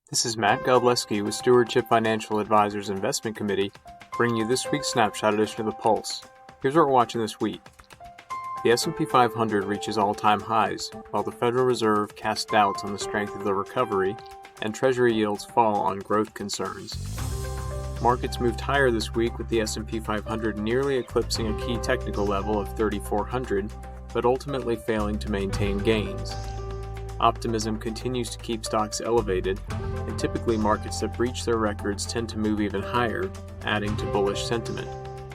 This is Matt Godleski with Stewardship Financial Advisors Investment Committee, bringing you this week's snapshot edition of The Pulse. Here's what we're watching this week. The S&P 500 reaches all-time highs, while the Federal Reserve casts doubts on the strength of the recovery, and Treasury yields fall on growth concerns. Markets moved higher this week with the S&P 500 nearly eclipsing a key technical level of 3,400, but ultimately failing to maintain gains. Optimism continues to keep stocks elevated, and typically markets that breach their records tend to move even higher, adding to bullish sentiment.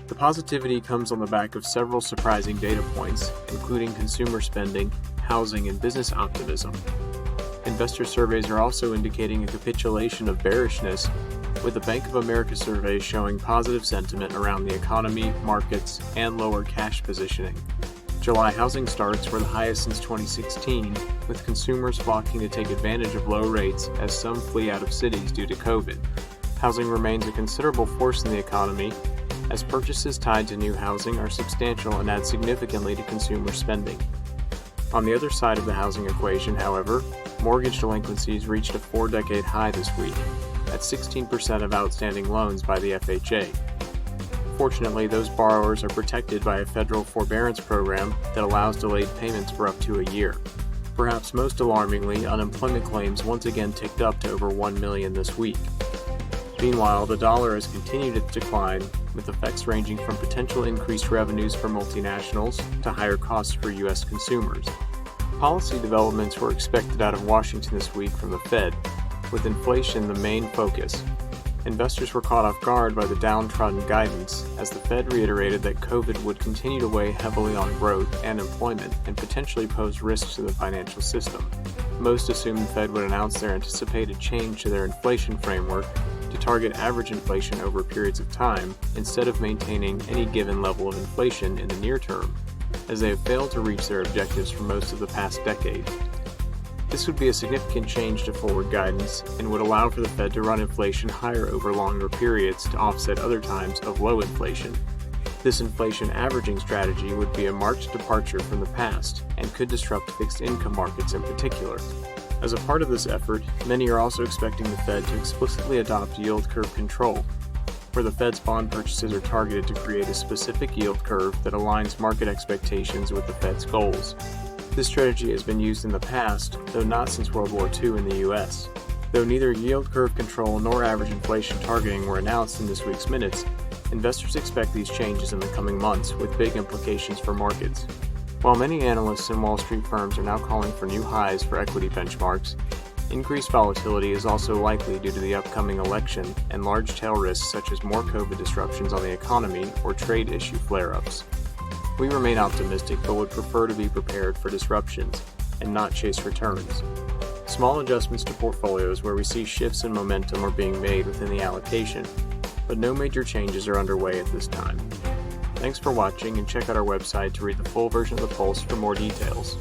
The positivity comes on the back of several surprising data points, including consumer spending, housing, and business optimism. Investor surveys are also indicating a capitulation of bearishness, with the Bank of America survey showing positive sentiment around the economy, markets, and lower cash positioning. July housing starts were the highest since 2016, with consumers flocking to take advantage of low rates as some flee out of cities due to COVID. Housing remains a considerable force in the economy, as purchases tied to new housing are substantial and add significantly to consumer spending. On the other side of the housing equation, however, mortgage delinquencies reached a 4-decade high this week, at 16% of outstanding loans by the FHA. Fortunately, those borrowers are protected by a federal forbearance program that allows delayed payments for up to a year. Perhaps most alarmingly, unemployment claims once again ticked up to over 1 million this week. Meanwhile, the dollar has continued its decline, with effects ranging from potential increased revenues for multinationals to higher costs for U.S. consumers. Policy developments were expected out of Washington this week from the Fed, with inflation the main focus. Investors were caught off guard by the downtrodden guidance, as the Fed reiterated that COVID would continue to weigh heavily on growth and employment and potentially pose risks to the financial system. Most assumed the Fed would announce their anticipated change to their inflation framework to target average inflation over periods of time, instead of maintaining any given level of inflation in the near term, as they have failed to reach their objectives for most of the past decade. This would be a significant change to forward guidance and would allow for the Fed to run inflation higher over longer periods to offset other times of low inflation. This inflation averaging strategy would be a marked departure from the past and could disrupt fixed income markets in particular. As a part of this effort, many are also expecting the Fed to explicitly adopt yield curve control, where the Fed's bond purchases are targeted to create a specific yield curve that aligns market expectations with the Fed's goals. This strategy has been used in the past, though not since World War II in the U.S. Though neither yield curve control nor average inflation targeting were announced in this week's minutes, investors expect these changes in the coming months, with big implications for markets. While many analysts and Wall Street firms are now calling for new highs for equity benchmarks, increased volatility is also likely due to the upcoming election and large tail risks such as more COVID disruptions on the economy or trade issue flare-ups. We remain optimistic but would prefer to be prepared for disruptions and not chase returns. Small adjustments to portfolios where we see shifts in momentum are being made within the allocation, but no major changes are underway at this time. Thanks for watching, and check out our website to read the full version of The Pulse for more details.